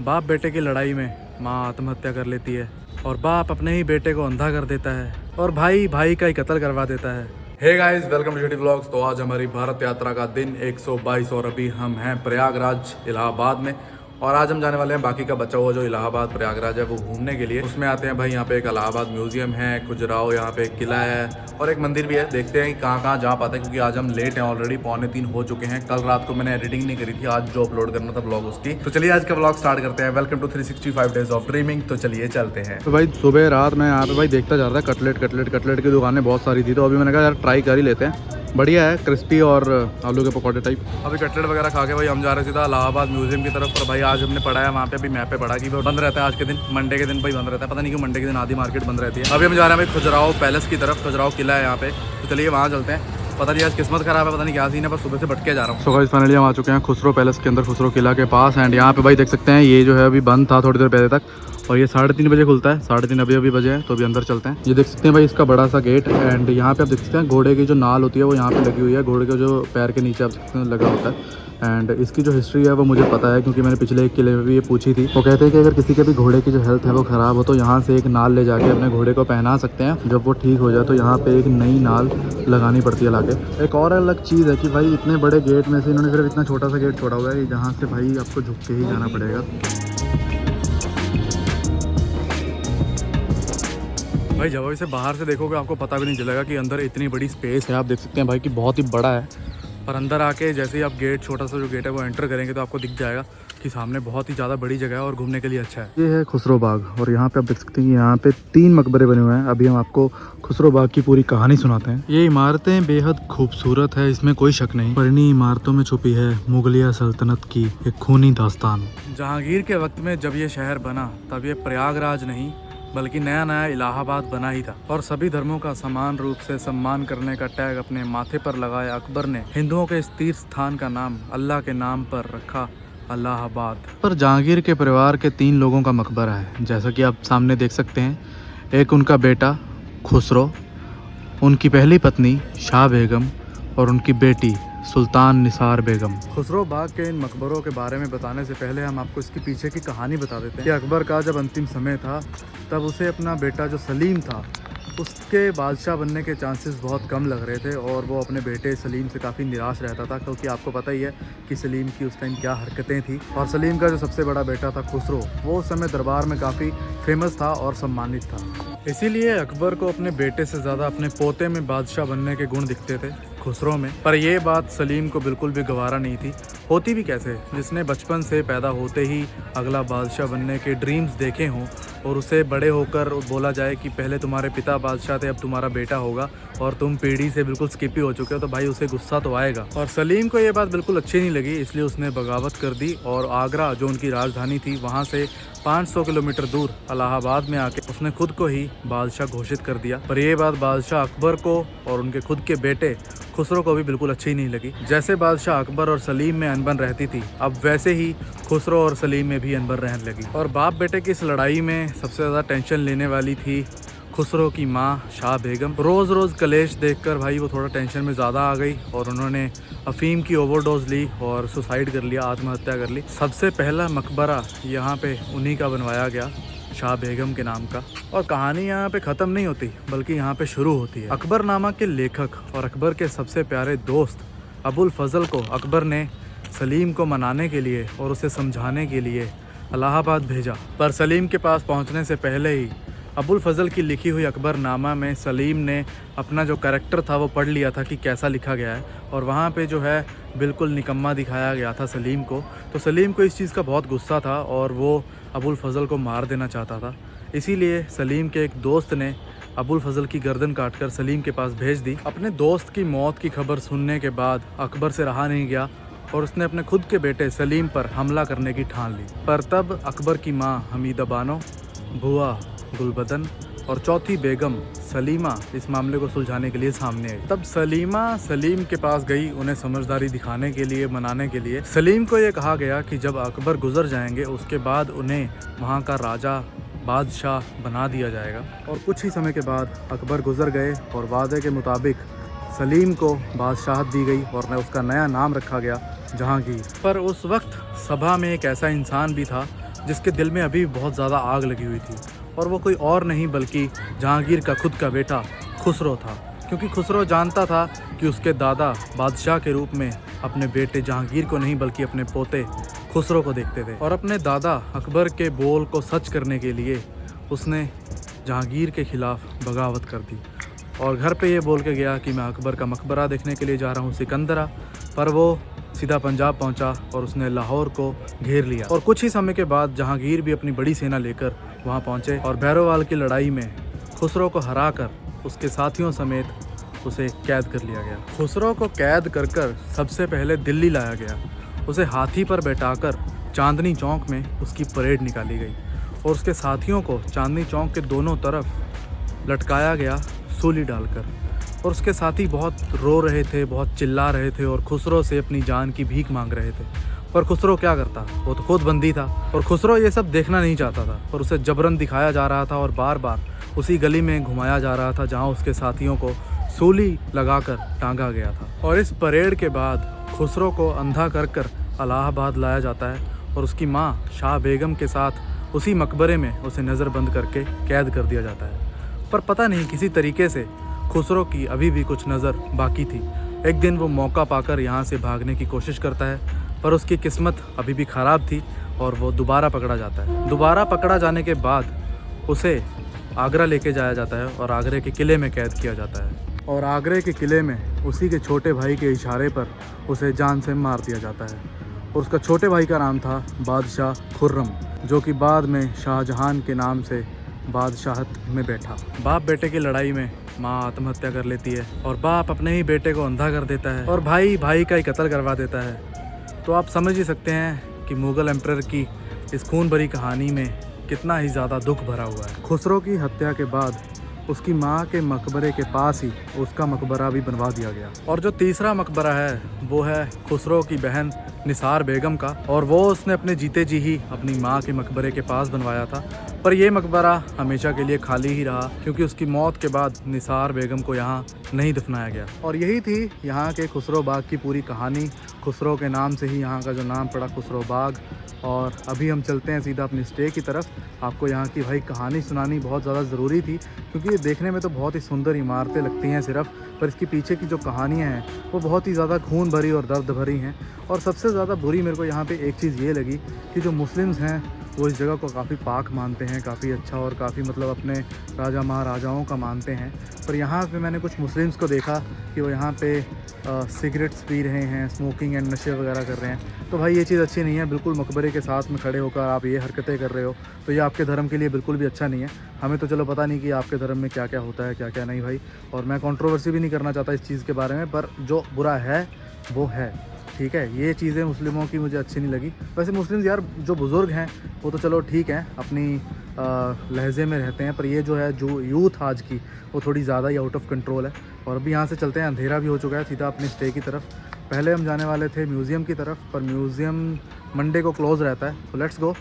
बाप बेटे की लड़ाई में माँ आत्महत्या कर लेती है और बाप अपने ही बेटे को अंधा कर देता है और भाई भाई का ही कत्ल करवा देता है। Hey guys, welcome to city vlogs. तो आज हमारी भारत यात्रा का दिन 122 और अभी हम हैं प्रयागराज इलाहाबाद में। और आज हम जाने वाले हैं बाकी का बचा हुआ जो इलाहाबाद प्रयागराज है वो घूमने के लिए। उसमें आते हैं भाई, यहाँ पे एक इलाहाबाद म्यूजियम है, खजुराहो यहाँ पे एक किला है और एक मंदिर भी है। देखते हैं कि कहाँ कहाँ जा पाते हैं, क्योंकि आज हम लेट हैं, ऑलरेडी 2:45 हो चुके हैं। कल रात को मैंने एडिटिंग नहीं करी थी, आज जो अपलोड करना था ब्लॉग उसकी। तो चलिए आज का ब्लॉग स्टार्ट करते हैं। Welcome to 365 days of dreaming. तो चलिए चलते हैं। तो भाई सुबह रात में यहाँ पे भाई देखता जा रहा था, कटलेट की दुकानें बहुत सारी थी। तो अभी मैंने कहा यार ट्राई कर ही लेते हैं, बढ़िया है, क्रिस्पी और आलू के पकौड़े टाइप। अभी कटलेट वगैरह खा के भाई हम जा रहे सीधा इलाहाबाद म्यूजियम की तरफ। और भाई आज हमने पढ़ा है वहाँ पे, अभी मैप पे पढ़ा कि वो बंद रहता है आज के दिन, मंडे के दिन भाई बंद रहता है। पता नहीं क्यों मंडे के दिन आधी मार्केट बंद रहती है। अभी हम जा रहे हैं भाई खजुराहो पैलेस की तरफ, खजुराहो किला है यहाँ पे। तो चलिए वहाँ चलते हैं। पता नहीं आज किस्मत खराब है, पता नहीं क्या सीन है, बस सुबह से भटके जा रहा हूँ। सो गाइस फाइनली हम आ चुके हैं खुसरो पैलेस के अंदर, खुसरो किला के पास। एंड यहाँ पे भाई देख सकते हैं ये जो है अभी बंद था थोड़ी देर पहले तक, और ये 3:30 बजे खुलता है। 3:30 अभी बजे है, तो अभी अंदर चलते हैं। ये देख सकते हैं भाई इसका बड़ा सा गेट। एंड यहाँ पे आप देख सकते हैं घोड़े की जो नाल होती है वो यहाँ पे लगी हुई है, घोड़े के जो पैर के नीचे आप सकते हैं लगा होता है। एंड इसकी जो हिस्ट्री है वो मुझे पता है, क्योंकि मैंने पिछले एक किले में भी ये पूछी थी। वो कहते हैं कि अगर किसी के भी घोड़े की जो हेल्थ है वो ख़राब हो तो यहाँ से एक नाल ले जाके अपने घोड़े को पहना सकते हैं। जब वो ठीक हो जाए तो यहाँ पे एक नई नाल लगानी पड़ती है लाके। एक और अलग चीज़ है कि भाई इतने बड़े गेट में से इन्होंने सिर्फ इतना छोटा सा गेट छोड़ा हुआ है, जहाँ से भाई आपको झुक के ही जाना पड़ेगा। भाई जब इसे बाहर से देखोगे आपको पता भी नहीं चलेगा कि अंदर इतनी बड़ी स्पेस है। आप देख सकते हैं भाई कि बहुत ही बड़ा है, पर अंदर आके जैसे ही आप गेट, छोटा सा जो गेट है वो एंटर करेंगे तो आपको दिख जाएगा कि सामने बहुत ही ज़्यादा बड़ी जगह है और घूमने के लिए अच्छा है। ये है खुसरो बाग, और यहाँ पे आप देख सकते हैं कि यहाँ पे 3 मकबरे बने हुए हैं। अभी हम आपको खुसरो बाग की पूरी कहानी सुनाते हैं। ये इमारतें बेहद खूबसूरत है, इसमें कोई शक नहीं, पर इन्हीं इमारतों में छुपी है मुगलिया सल्तनत की एक खूनी दास्तान। जहांगीर के वक्त में जब ये शहर बना तब ये प्रयागराज नहीं बल्कि नया नया इलाहाबाद बना ही था। और सभी धर्मों का समान रूप से सम्मान करने का टैग अपने माथे पर लगाए अकबर ने हिंदुओं के इस तीर्थ स्थान का नाम अल्लाह के नाम पर रखा, इलाहाबाद। पर जहांगीर के परिवार के 3 लोगों का मकबरा है, जैसा कि आप सामने देख सकते हैं। एक उनका बेटा खुसरो, उनकी पहली पत्नी शाह बेगम और उनकी बेटी सुल्तान निसार बेगम। खुसरो बाग के इन मकबरों के बारे में बताने से पहले हम आपको इसके पीछे की कहानी बता देते हैं कि अकबर का जब अंतिम समय था तब उसे अपना बेटा जो सलीम था उसके बादशाह बनने के चांसेस बहुत कम लग रहे थे, और वो अपने बेटे सलीम से काफ़ी निराश रहता था, क्योंकि आपको पता ही है कि सलीम की उस टाइम क्या हरकतें थी। और सलीम का जो सबसे बड़ा बेटा था खुसरो, वो उस समय दरबार में काफ़ी फेमस था और सम्मानित था। इसीलिए अकबर को अपने बेटे से ज़्यादा अपने पोते में बादशाह बनने के गुण दिखते थे खुसरो में। पर यह बात सलीम को बिल्कुल भी गवारा नहीं थी। होती भी कैसे, जिसने बचपन से पैदा होते ही अगला बादशाह बनने के ड्रीम्स देखे हों और उसे बड़े होकर बोला जाए कि पहले तुम्हारे पिता बादशाह थे अब तुम्हारा बेटा होगा, और तुम पीढ़ी से बिल्कुल स्किप ही हो चुके हो, तो भाई उसे गुस्सा तो आएगा। और सलीम को ये बात बिल्कुल अच्छी नहीं लगी, इसलिए उसने बगावत कर दी और आगरा जो उनकी राजधानी थी वहाँ से 500 किलोमीटर दूर इलाहाबाद में आके उसने खुद को ही बादशाह घोषित कर दिया। पर यह बात बादशाह अकबर को और उनके खुद के बेटे खुसरो को भी बिल्कुल अच्छी नहीं लगी। जैसे बादशाह अकबर और सलीम में अनबन रहती थी, अब वैसे ही खुसरो और सलीम में भी अनबन रहने लगी। और बाप बेटे की इस लड़ाई में सबसे ज़्यादा टेंशन लेने वाली थी खुसरो की माँ शाह बेगम। रोज़ रोज़ कलेश देखकर भाई वो थोड़ा टेंशन में ज़्यादा आ गई और उन्होंने अफीम की ओवरडोज ली और सुसाइड कर लिया, आत्महत्या कर ली। सबसे पहला मकबरा यहाँ पे उन्हीं का बनवाया गया, शाह बेगम के नाम का। और कहानी यहाँ पे ख़त्म नहीं होती बल्कि यहाँ पे शुरू होती है। अकबरनामा के लेखक और अकबर के सबसे प्यारे दोस्त अबुल फजल को अकबर ने सलीम को मनाने के लिए और उसे समझाने के लिए इलाहाबाद भेजा। पर सलीम के पास पहुँचने से पहले ही अबुल फजल की लिखी हुई अकबरनामा में सलीम ने अपना जो कैरेक्टर था वो पढ़ लिया था कि कैसा लिखा गया है, और वहाँ पे जो है बिल्कुल निकम्मा दिखाया गया था सलीम को। तो सलीम को इस चीज़ का बहुत गुस्सा था और वो अबुल फजल को मार देना चाहता था। इसीलिए सलीम के एक दोस्त ने अबुल फजल की गर्दन काटकर सलीम के पास भेज दी। अपने दोस्त की मौत की खबर सुनने के बाद अकबर से रहा नहीं गया और उसने अपने खुद के बेटे सलीम पर हमला करने की ठान ली। पर तब अकबर की माँ हमीदा बानो, बुआ गुलबदन और चौथी बेगम सलीमा इस मामले को सुलझाने के लिए सामने आई। तब सलीमा सलीम के पास गई उन्हें समझदारी दिखाने के लिए, मनाने के लिए। सलीम को ये कहा गया कि जब अकबर गुजर जाएंगे उसके बाद उन्हें वहाँ का राजा बादशाह बना दिया जाएगा। और कुछ ही समय के बाद अकबर गुजर गए और वादे के मुताबिक सलीम को बादशाहत दी गई और उसका नया नाम रखा गया जहांगीर। पर उस वक्त सभा में एक ऐसा इंसान भी था जिसके दिल में अभी बहुत ज़्यादा आग लगी हुई थी, और वो कोई और नहीं बल्कि जहांगीर का खुद का बेटा खुसरो था। क्योंकि खुसरो जानता था कि उसके दादा बादशाह के रूप में अपने बेटे जहांगीर को नहीं बल्कि अपने पोते खुसरो को देखते थे, और अपने दादा अकबर के बोल को सच करने के लिए उसने जहांगीर के खिलाफ बगावत कर दी और घर पे ये बोल के गया कि मैं अकबर का मकबरा देखने के लिए जा रहा हूँ सिकंदरा। पर वो सीधा पंजाब पहुँचा और उसने लाहौर को घेर लिया, और कुछ ही समय के बाद जहांगीर भी अपनी बड़ी सेना लेकर वहाँ पहुँचे और भैरोवाल की लड़ाई में खुसरो को हराकर उसके साथियों समेत उसे कैद कर लिया गया। खुसरो को कैद कर सबसे पहले दिल्ली लाया गया। उसे हाथी पर बैठाकर चांदनी चौक में उसकी परेड निकाली गई और उसके साथियों को चांदनी चौक के दोनों तरफ लटकाया गया सूली डालकर, और उसके साथी बहुत रो रहे थे, बहुत चिल्ला रहे थे और खुसरो से अपनी जान की भीख मांग रहे थे। पर खुसरो क्या करता, वो तो खुद बंदी था और खुसरो ये सब देखना नहीं चाहता था, पर उसे जबरन दिखाया जा रहा था और बार बार उसी गली में घुमाया जा रहा था जहाँ उसके साथियों को सूली लगाकर टांगा गया था। और इस परेड के बाद खुसरो को अंधा कर इलाहाबाद लाया जाता है और उसकी माँ शाह बेगम के साथ उसी मकबरे में उसे नज़रबंद करके कैद कर दिया जाता है। पर पता नहीं किसी तरीके से खुसरो की अभी भी कुछ नज़र बाकी थी। एक दिन वो मौका पाकर यहाँ से भागने की कोशिश करता है, पर उसकी किस्मत अभी भी ख़राब थी और वो दोबारा पकड़ा जाता है। दोबारा पकड़ा जाने के बाद उसे आगरा लेके जाया जाता है और आगरे के किले में कैद किया जाता है, और आगरे के किले में उसी के छोटे भाई के इशारे पर उसे जान से मार दिया जाता है। और उसका छोटे भाई का नाम था बादशाह खुर्रम, जो कि बाद में शाहजहां के नाम से बादशाहत में बैठा। बाप बेटे की लड़ाई में माँ आत्महत्या कर लेती है और बाप अपने ही बेटे को अंधा कर देता है और भाई भाई का ही कत्ल करवा देता है। तो आप समझ ही सकते हैं कि मुग़ल एम्परर की इस खून भरी कहानी में कितना ही ज़्यादा दुख भरा हुआ है। खुसरो की हत्या के बाद उसकी माँ के मकबरे के पास ही उसका मकबरा भी बनवा दिया गया। और जो तीसरा मकबरा है वो है खुसरो की बहन निसार बेगम का, और वो उसने अपने जीते जी ही अपनी माँ के मकबरे के पास बनवाया था। पर यह मकबरा हमेशा के लिए खाली ही रहा क्योंकि उसकी मौत के बाद निसार बेगम को यहाँ नहीं दफनाया गया। और यही थी यहाँ के खुसरो बाग की पूरी कहानी। खुसरो के नाम से ही यहाँ का जो नाम पड़ा खुसरो बाग। और अभी हम चलते हैं सीधा अपनी स्टे की तरफ। आपको यहाँ की भाई कहानी सुनानी बहुत ज़्यादा ज़रूरी थी क्योंकि ये देखने में तो बहुत ही सुंदर इमारतें लगती हैं सिर्फ, पर इसके पीछे की जो कहानियाँ हैं वो बहुत ही ज़्यादा खून भरी और दर्द भरी हैं। और सबसे ज़्यादा बुरी मेरे को यहाँ पे एक चीज़ ये लगी कि जो मुस्लिम्स हैं वो इस जगह को काफ़ी पाक मानते हैं, काफ़ी अच्छा और काफ़ी मतलब अपने राजा महाराजाओं का मानते हैं। पर यहाँ पे मैंने कुछ मुस्लिम्स को देखा कि वो यहाँ पे सिगरेट्स पी रहे हैं, स्मोकिंग एंड नशे वगैरह कर रहे हैं। तो भाई ये चीज़ अच्छी नहीं है। बिल्कुल मकबरे के साथ में खड़े होकर आप ये हरकतें कर रहे हो तो ये आपके धर्म के लिए बिल्कुल भी अच्छा नहीं है। हमें तो चलो पता नहीं कि आपके धर्म में क्या क्या होता है क्या क्या नहीं भाई, और मैं कंट्रोवर्सी भी नहीं करना चाहता इस चीज़ के बारे में, पर जो बुरा है वो है, ठीक है। ये चीज़ें मुस्लिमों की मुझे अच्छी नहीं लगी। वैसे मुस्लिम्स यार जो बुज़ुर्ग हैं वो तो चलो ठीक है, अपनी लहजे में रहते हैं, पर ये जो है जो यूथ आज की वो थोड़ी ज़्यादा ही आउट ऑफ कंट्रोल है। और अभी यहाँ से चलते हैं, अंधेरा भी हो चुका है, सीधा अपनी स्टे की तरफ। पहले हम जाने वाले थे म्यूज़ियम की तरफ, पर म्यूज़ियम मंडे को क्लोज़ रहता है, तो लेट्स गो।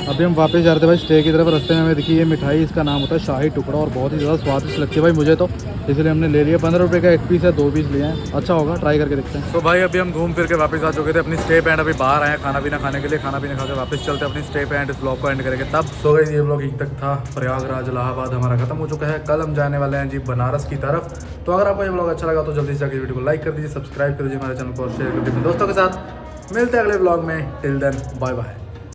अभी हम वापस जा रहे थे भाई स्टे की तरफ। रास्ते में हमें दिखी ये मिठाई, इसका नाम होता है शाही टुकड़ा और बहुत ही ज़्यादा स्वादिष्ट लगती है भाई मुझे तो, इसलिए हमने ले लिया। 15 रुपये का एक पीस है, 2 पीस लिए हैं, अच्छा होगा, ट्राई करके देखते हैं। तो भाई अभी हम घूम फिर के वापस आ चुके थे अपनी स्टे पे एंड अभी बाहर आए खाना पीना खाने के लिए। खाना पीना खा के वापस चलते हैं अपनी स्टे पे एंड इस ब्लॉग को एंड करेंगे तब। सो गाइस ये ब्लॉग यहीं तक था। प्रयागराज इलाहाबाद हमारा खत्म हो चुका है। कल हम जाने वाले हैं जी बनारस की तरफ। तो अगर आपको ये ब्लॉग अच्छा लगा तो जल्दी से जाकर वीडियो को लाइक कर दीजिए, सब्सक्राइब कर दीजिए हमारे चैनल को और शेयर कर दीजिए दोस्तों के साथ। मिलते हैं अगले ब्लॉग में। Till then bye bye.